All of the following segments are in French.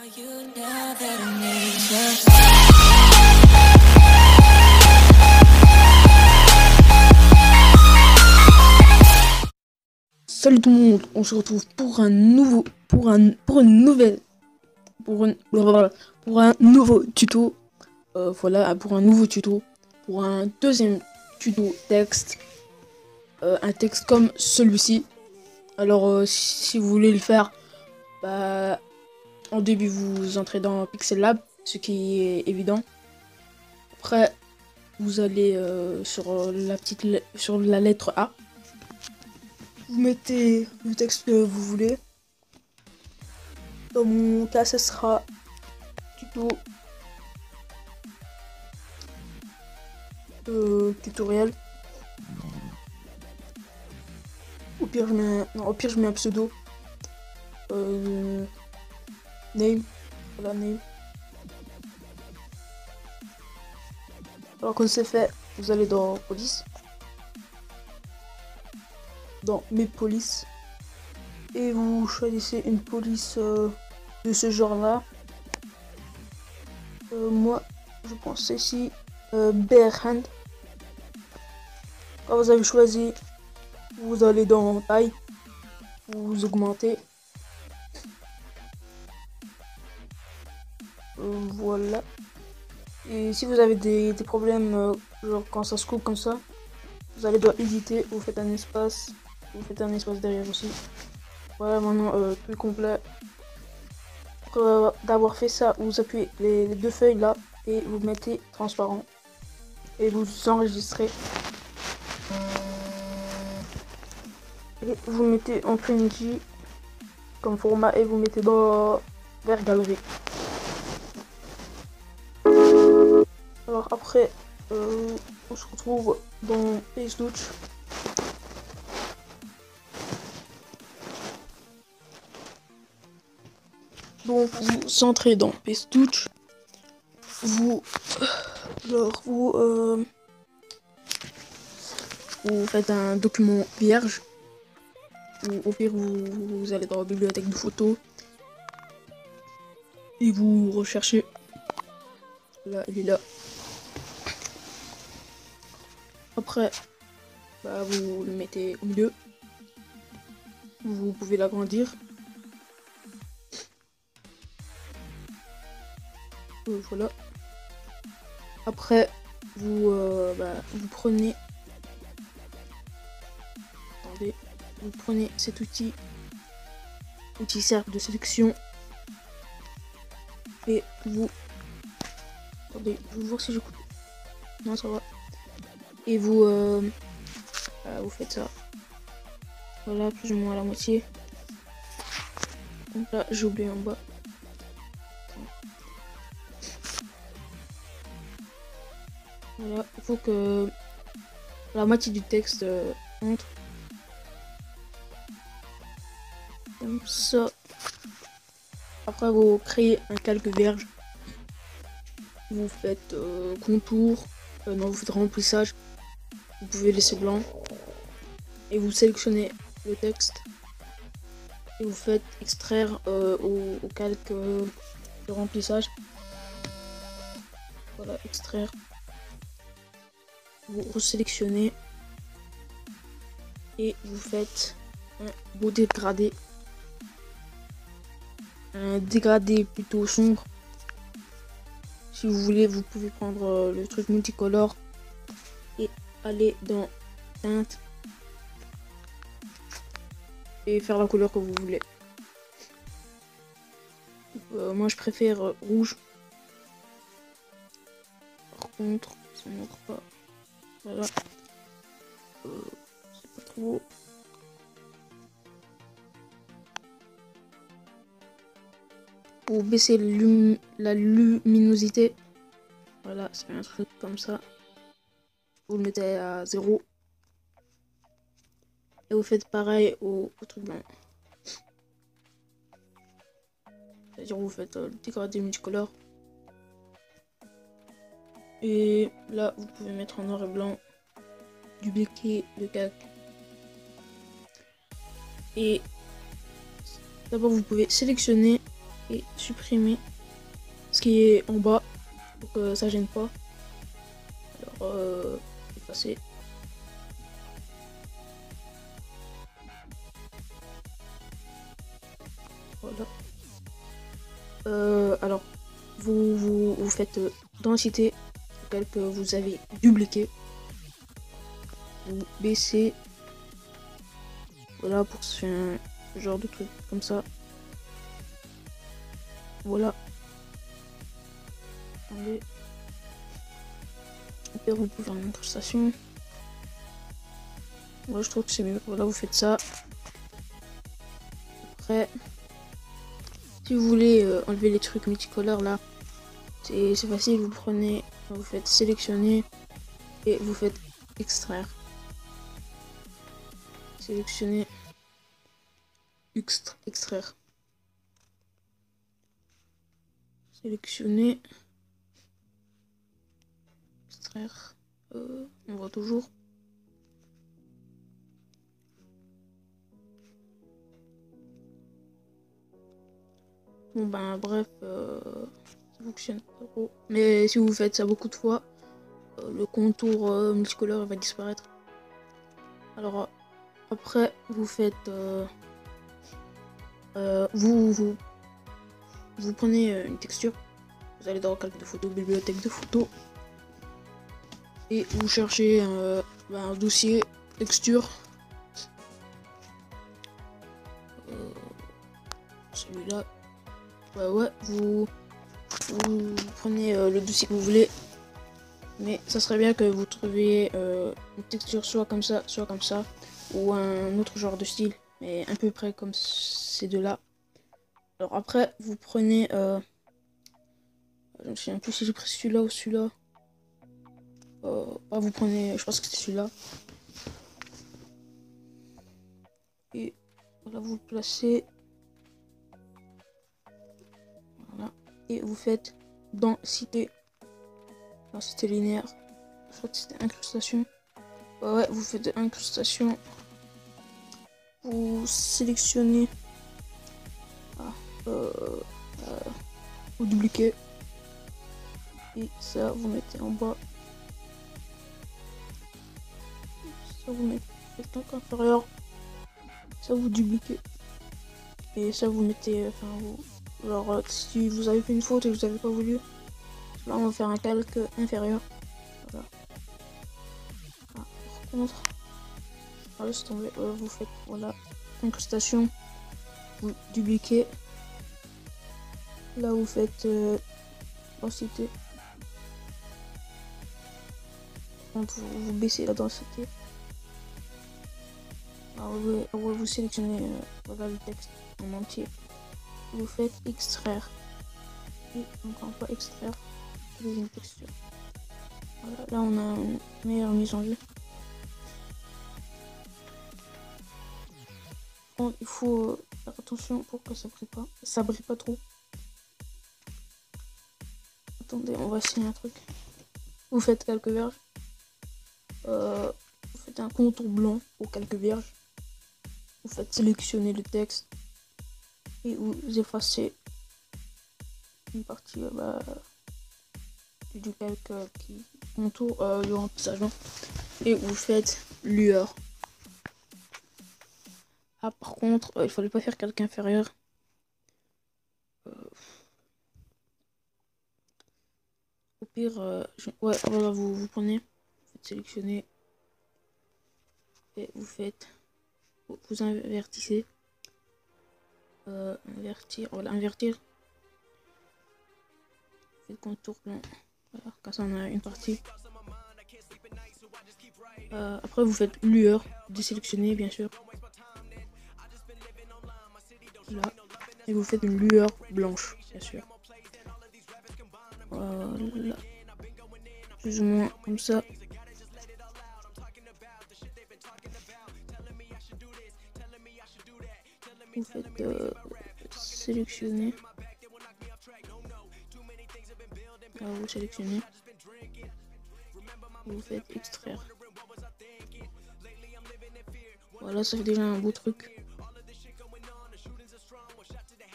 Salut tout le monde, on se retrouve pour un nouveau tuto. Voilà, pour un nouveau tuto, pour un deuxième tuto texte, un texte comme celui-ci. Alors si vous voulez le faire, bah en début vous entrez dans Pixel Lab, ce qui est évident. Après vous allez sur la lettre A. Vous mettez le texte que vous voulez. Dans mon cas, ce sera tuto tutoriel. Au pire, je mets un pseudo. Name. Voilà, name. Alors, quand c'est fait, vous allez dans police. Dans mes polices. Et vous choisissez une police de ce genre-là. Moi, je pense ici Bare Hand. Quand vous avez choisi, vous allez dans taille, vous augmentez. Voilà. Et si vous avez des problèmes, genre quand ça se coupe comme ça, vous allez dans éditer, vous faites un espace derrière aussi. Voilà, maintenant tout complet. Après d'avoir fait ça, vous appuyez les deux feuilles là et vous mettez transparent et vous enregistrez. Et vous mettez en PNG comme format et vous mettez vers galerie. Alors après, on se retrouve dans Pastouch. Donc vous entrez dans Pastouch. Vous faites un document vierge. Ou au pire vous allez dans la bibliothèque de photos. Et vous recherchez. Là, il est là. Après, bah, vous le mettez au milieu. Vous pouvez l'agrandir. Voilà. Après, vous prenez. Attendez. Vous prenez cet outil cercle de sélection. Et vous. Attendez, je vais voir si j'écoute. Non, ça va. Et vous faites ça. Voilà, plus ou moins à la moitié. Donc là, j'ai oublié en bas. Voilà, il faut que la moitié du texte entre. Comme ça. Après, vous créez un calque vierge. Vous faites contour. Non, vous faites remplissage. Vous pouvez laisser blanc. Et vous sélectionnez le texte. Et vous faites extraire au calque de remplissage. Voilà, extraire. Vous resélectionnez. Et vous faites un beau dégradé. Un dégradé plutôt sombre. Si vous voulez, vous pouvez prendre le truc multicolore et aller dans teinte et faire la couleur que vous voulez. Moi je préfère rouge. Par contre, ça ne montre pas. Voilà. C'est pas trop. Pour baisser la luminosité, voilà, c'est un truc comme ça. Vous le mettez à 0. Et vous faites pareil au truc blanc. C'est-à-dire vous faites le dégradé multicolore. Et là, vous pouvez mettre en noir et blanc, dupliquer le calque. Et d'abord, vous pouvez sélectionner et supprimer ce qui est en bas pour que ça gêne pas. Alors effacer. Voilà. Alors vous faites densité auquel que vous avez dupliqué. Vous baissez. Voilà pour se faire un genre de truc comme ça. Voilà. Attendez. Et vous pouvez faire une incrustation. Moi je trouve que c'est mieux. Voilà, vous faites ça. Après, si vous voulez enlever les trucs multicolores là, c'est facile. Vous prenez, vous faites sélectionner et vous faites extraire. Sélectionner, extraire. Sélectionner, extraire. On voit toujours. Bon ben bref, ça fonctionne pas trop. Mais si vous faites ça beaucoup de fois, le contour multicolore va disparaître. Alors après vous faites vous prenez une texture, vous allez dans calque de photo, bibliothèque de photos et vous cherchez un dossier texture, celui-là. Ouais, vous prenez le dossier que vous voulez, mais ça serait bien que vous trouviez une texture soit comme ça, ou un autre genre de style, mais à peu près comme ces deux-là. Alors après, vous prenez, je ne sais plus si j'ai pris celui-là ou celui-là. Vous prenez, je pense que c'est celui-là. Et voilà, vous le placez. Voilà. Et vous faites densité linéaire. Je crois que c'était incrustation. Ouais, vous faites incrustation. Vous sélectionnez. Vous dupliquez. Et ça, vous mettez en bas. Ça, vous mettez en inférieur. Ça, vous dupliquez. Et ça, vous mettez. Enfin, vous. Alors, si vous avez fait une faute et que vous n'avez pas voulu, là, on va faire un calque inférieur. Voilà. Par contre, laisse tomber. Vous faites, voilà, incrustation. Vous dupliquez. Là, vous faites densité. Donc, vous baissez la densité. Alors, vous sélectionnez voilà, le texte en entier. Vous faites extraire. Et encore pas extraire. Une texture. Voilà, là, on a une meilleure mise en vue. Bon, il faut faire attention pour que ça brille pas. Ça brille pas trop. Attendez, on va essayer un truc. Vous faites quelques vierges. Vous faites un contour blanc pour quelques vierges. Vous faites sélectionner le texte et vous effacez une partie du calque qui entoure le remplissage. Et vous faites lueur. Ah, par contre, il fallait pas faire calque inférieur. Au pire, ouais, voilà, vous prenez, vous faites sélectionner et vous faites, vous invertissez, invertir, voilà, invertir, vous faites contour blanc, voilà, comme ça on a une partie. Après vous faites lueur, désélectionner bien sûr, là, et vous faites une lueur blanche bien sûr. Voilà, plus ou moins comme ça. Vous faites sélectionner. Alors vous sélectionnez. Vous faites extraire. Voilà, ça fait déjà un beau truc.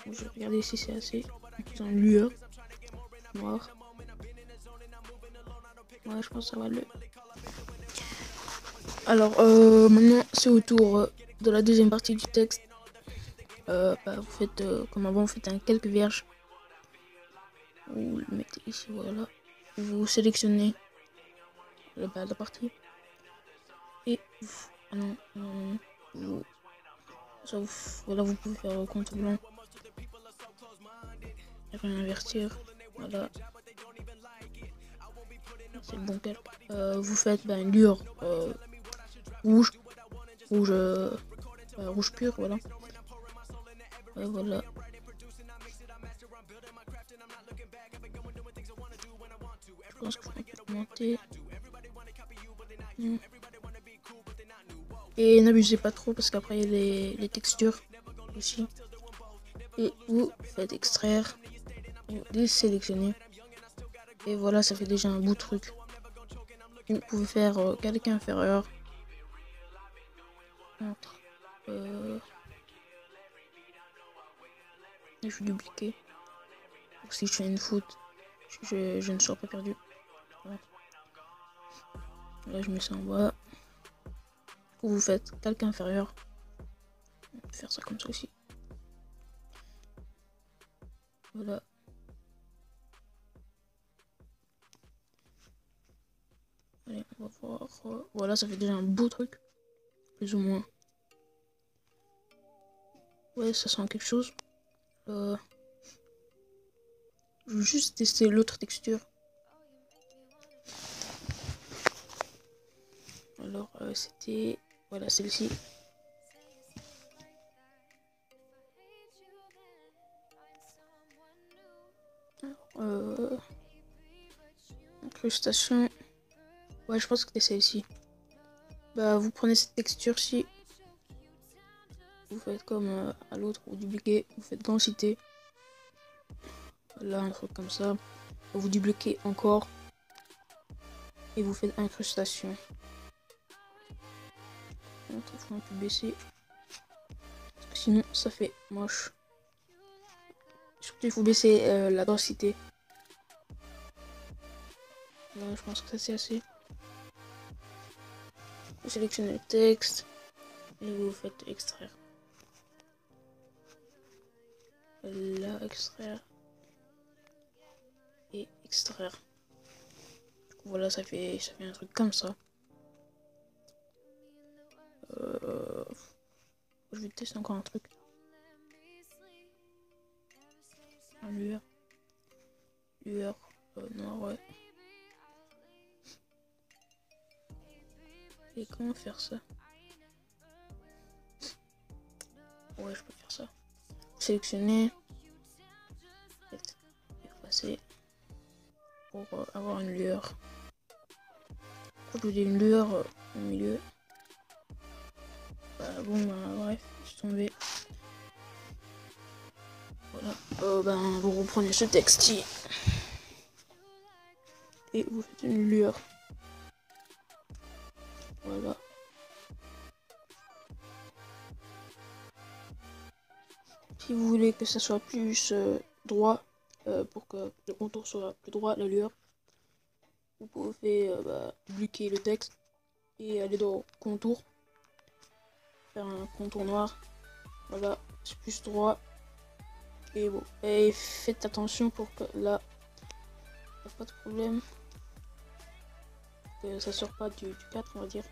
Je vais regarder si c'est assez. C'est en lueur noire. Ouais, je pense que ça va le. Alors, maintenant, c'est au tour de la deuxième partie du texte. Vous faites comme avant, vous faites un quelques vierges. Vous le mettez ici, voilà. Vous sélectionnez la partie. Et voilà, vous pouvez faire compte blanc. Réinvertir. Voilà. C'est le bon calque. Vous faites une lueur rouge. Rouge pur, voilà. Voilà. Je pense qu'il faut augmenter. Et n'abusez pas trop parce qu'après il y a les textures aussi. Et vous faites extraire. Vous désélectionnez. Et voilà, ça fait déjà un beau truc. Vous pouvez faire calque inférieur. Entre. Je vais dupliquer. Donc, si je fais une faute, je ne serai pas perdu. Voilà. Là, je mets ça en bas. Vous faites calque inférieur. On peut faire ça comme ça aussi. Voilà. Allez, on va voir. Voilà, ça fait déjà un beau truc. Plus ou moins. Ouais, ça sent quelque chose. Je veux juste tester l'autre texture. Alors, c'était... Voilà, celle-ci. Incrustation. Ouais, je pense que c'est celle-ci. Vous prenez cette texture-ci. Vous faites comme à l'autre, vous dupliquez, vous faites densité. Là, un truc comme ça. Vous dupliquez encore. Et vous faites incrustation. Donc, il faut un peu baisser. Parce que sinon, ça fait moche. Surtout, il faut baisser la densité. Là, je pense que ça c'est assez. Vous sélectionnez le texte. Et vous faites extraire. Là, extraire. Et extraire. Du coup, voilà, ça fait un truc comme ça. Je vais tester encore un truc. Un lueur. Lueur noir, ouais. Et comment faire ça? Ouais, je peux faire ça. Sélectionner. Effacer. Pour avoir une lueur. Je voulais une lueur au milieu. Bref, je suis tombé. Voilà. Vous reprenez ce texte et vous faites une lueur. Voilà. Si vous voulez que ça soit plus droit, pour que le contour soit plus droit, la lueur, vous pouvez dupliquer le texte et aller dans contour, faire un contour noir. Voilà, c'est plus droit. Et bon, et faites attention pour que là, il n'y a pas de problème, que ça sort pas du 4, on va dire.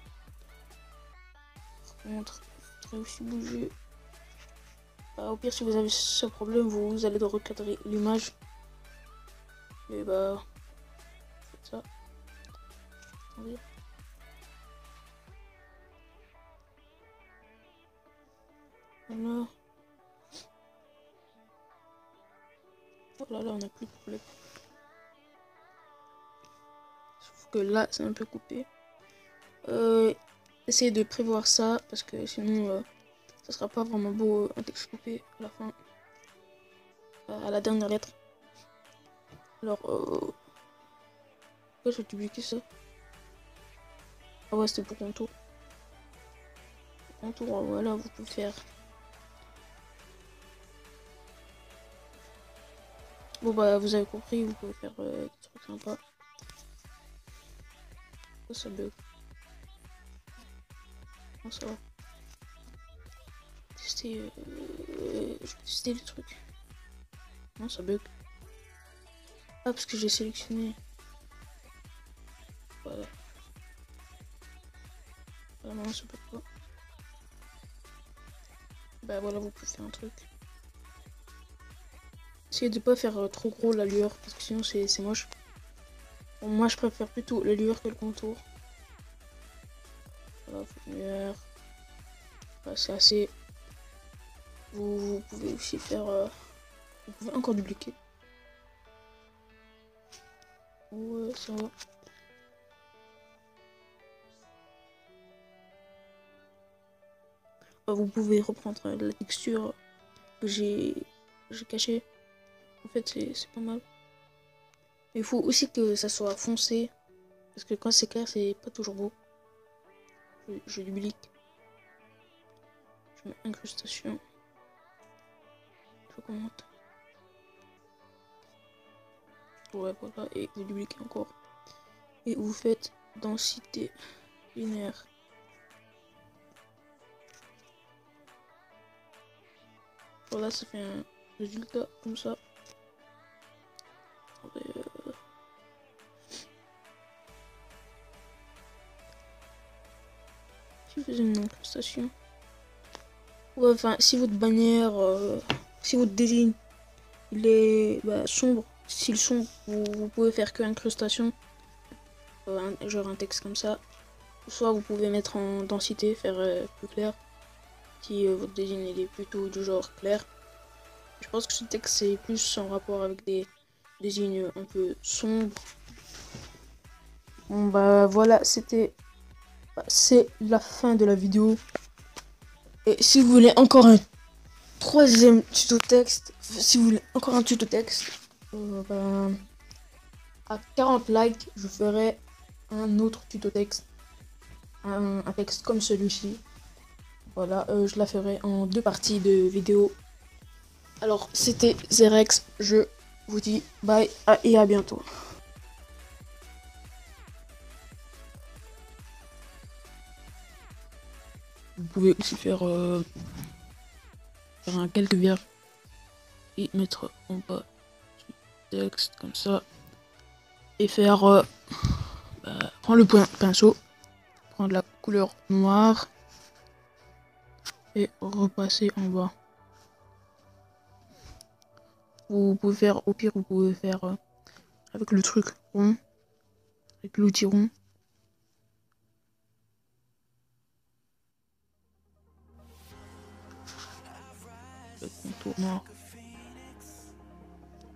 Par contre, il faudrait aussi bouger. Au pire, si vous avez ce problème, vous allez devoir recadrer l'image. Et faites ça. Attendez. Voilà. Voilà, là on n'a plus de problème. Sauf que là c'est un peu coupé. Essayez de prévoir ça parce que sinon ça sera pas vraiment beau un texte coupé à la fin. À la dernière lettre. Alors pourquoi je vais dupliquer ça? Ah ouais, c'était pour contour. Contour, voilà, vous pouvez faire Bon bah vous avez compris, vous pouvez faire des trucs sympas. Oh, ça bug. Comment ça va? Je vais tester le truc. Non, ça bug. Ah, parce que j'ai sélectionné. Voilà. Voilà, non, c'est pas quoi. Bah voilà, vous pouvez faire un truc. Essayez de pas faire trop gros la lueur, parce que sinon c'est moche. Bon, moi je préfère plutôt la lueur que le contour. Voilà, lumière. Voilà, c'est assez. Vous pouvez aussi faire. Vous pouvez encore dupliquer. Ouais, ça va. Vous pouvez reprendre la texture que j'ai cachée. En fait, c'est pas mal. Mais il faut aussi que ça soit foncé. Parce que quand c'est clair, c'est pas toujours beau. Je duplique. Je mets incrustation. Je commente. Ouais, voilà. Et vous dupliquez encore. Et vous faites densité linéaire. Voilà, ça fait un résultat comme ça. Si vous faites une incrustation. Ouais, enfin, si votre bannière, si votre désigne, il est sombre, style sombre, vous pouvez faire que incrustation. Genre un texte comme ça. Soit vous pouvez mettre en densité, faire plus clair. Si votre désigne il est plutôt du genre clair. Je pense que ce texte c'est plus en rapport avec des désignes un peu sombres. Bon bah voilà, c'est la fin de la vidéo. Et si vous voulez encore un troisième tuto texte, si vous voulez encore un tuto texte, à 40 likes, je ferai un autre tuto texte. Un texte comme celui-ci. Voilà, je la ferai en 2 parties de vidéo. Alors, c'était Zerex. Je vous dis bye et à bientôt. Vous pouvez aussi faire un quelques verbes et mettre en bas du texte comme ça. Et faire prendre le pinceau, prendre la couleur noire et repasser en bas. Vous pouvez faire, au pire, vous pouvez faire avec le truc rond, avec l'outil rond. Le contour noir.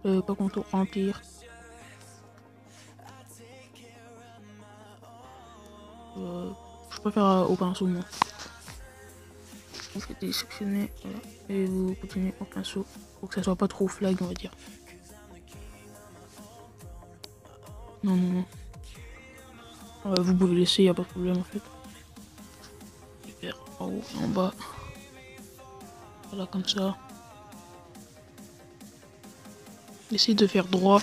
Pas contour, remplir. Je préfère au pinceau, moi. Vous faites sélectionner, voilà, et vous continuez au pinceau pour que ça soit pas trop flag, on va dire. Non, non, non. Vous pouvez laisser, y a pas de problème en fait. Et faire en haut et en bas. Voilà, comme ça. Essayez de faire droit.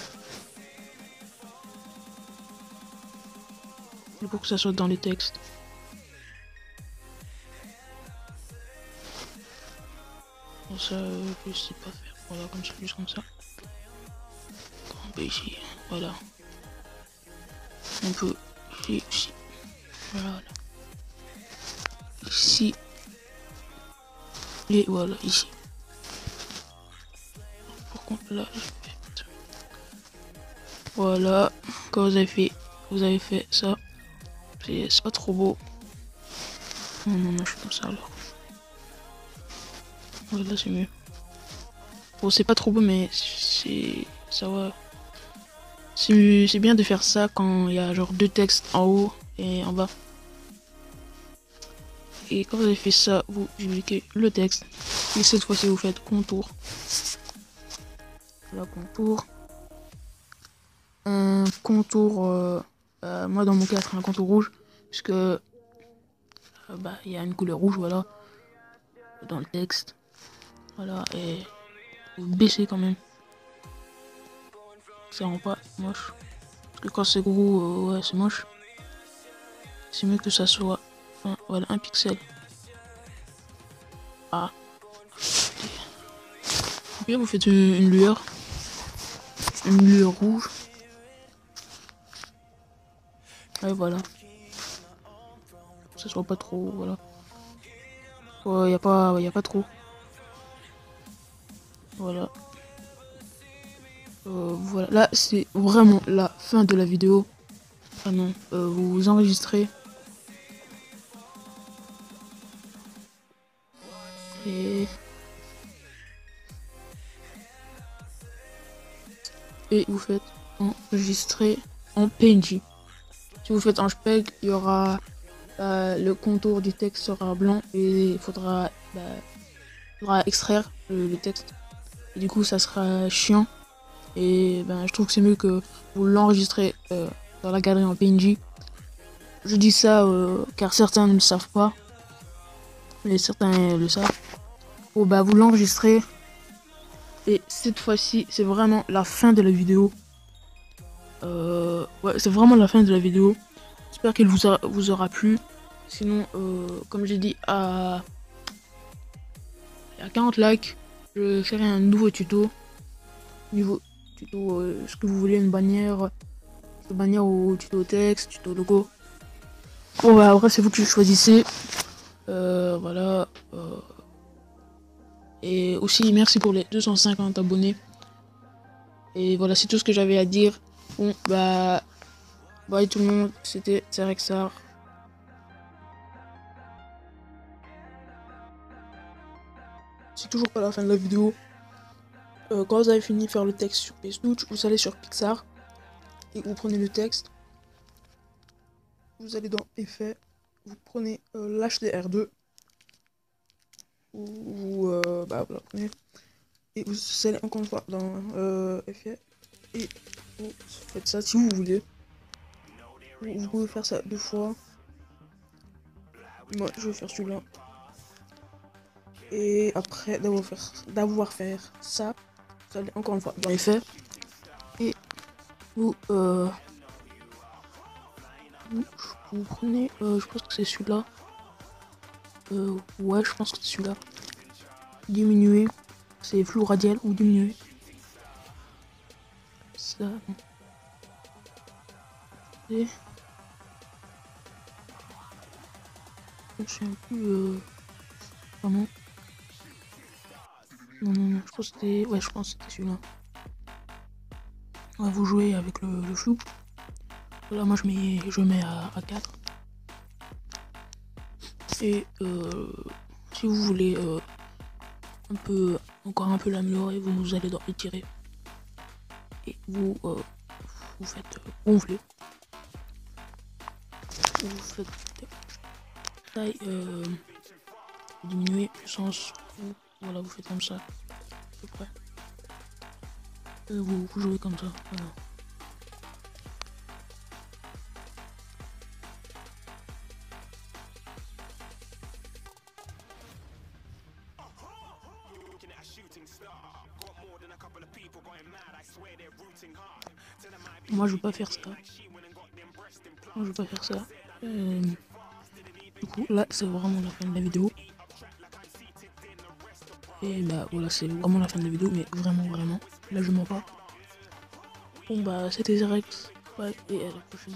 Pour que ça soit dans les textes. Bon, ça, je sais pas faire. Voilà, comme ça, juste comme ça. On peut ici, voilà. On peut ici, ici. Voilà. Ici. Et voilà, ici. Par contre, là, je vais mettre... Voilà. Quand vous avez fait ça. C'est pas trop beau. Non, non, non, je suis comme ça alors. Voilà, c'est mieux. Bon, c'est pas trop beau, mais ça va. C'est bien de faire ça quand il y a genre 2 textes en haut et en bas. Et quand vous avez fait ça, vous dupliquez le texte. Et cette fois-ci, vous faites contour. Voilà, contour. Un contour, moi dans mon cas, c'est un contour rouge. Puisque il y a une couleur rouge, voilà. Dans le texte. Voilà, et vous baissez quand même. ça rend pas moche. Parce que quand c'est gros, ouais, c'est moche. C'est mieux que ça soit, enfin, voilà, un pixel. Ah. Après, vous faites une lueur rouge. Ouais, voilà. Que ça soit pas trop, voilà. Ouais, y a pas trop. Voilà. Voilà. Là, c'est vraiment la fin de la vidéo. Ah non, vous enregistrez. Et... Et vous faites enregistrer en PNG. Si vous faites en JPEG, il y aura le contour du texte sera blanc et il faudra extraire le texte. Et du coup, ça sera chiant. Et ben, je trouve que c'est mieux que vous l'enregistrez dans la galerie en PNG. Je dis ça car certains ne le savent pas, mais certains le savent. Bon, bah, vous l'enregistrez. Et cette fois-ci, c'est vraiment la fin de la vidéo. Ouais, c'est vraiment la fin de la vidéo. J'espère qu'elle vous aura plu. Sinon, comme j'ai dit, à 40 likes, je ferai un nouveau tuto. Ce que vous voulez, une bannière ou tuto texte, tuto logo. Bon, bah, après, c'est vous qui choisissez. Voilà. Et aussi, merci pour les 250 abonnés. Et voilà, c'est tout ce que j'avais à dire. Bon, bah, bye tout le monde. C'était Rexar. C'est toujours pas la fin de la vidéo. Quand vous avez fini de faire le texte sur PStouch, vous allez sur Pixar et vous prenez le texte. Vous allez dans Effets, vous prenez l'HDR2 ou bah voilà, prenez et vous allez encore une fois dans Effets et vous faites ça si vous voulez. Vous pouvez faire ça 2 fois. Moi, je vais faire celui-là. Et après d'avoir fait ça, vous allez encore une fois dans Effets et vous vous prenez, je pense que c'est celui-là. Ouais, je pense que c'est celui-là. Diminuer, c'est flou radial ou diminuer. Ça. Et... je sais un peu vraiment. Non, je pense que c'était. Ouais, je pense que c'était celui-là. Ouais, vous jouez avec le flou. Là, moi je mets à 4. Et si vous voulez encore un peu l'améliorer, vous allez dans étirer. Et vous faites gonfler. Vous faites taille diminuer puissance. Voilà, vous faites comme ça. À peu près. Vous jouez comme ça. Voilà. Moi je veux pas faire ça. Moi je veux pas faire ça. Du coup là c'est vraiment la fin de la vidéo. Et bah voilà, c'est vraiment la fin de la vidéo, mais vraiment. Là je mens pas. Bon bah c'était Zerex. Ouais, et à la prochaine.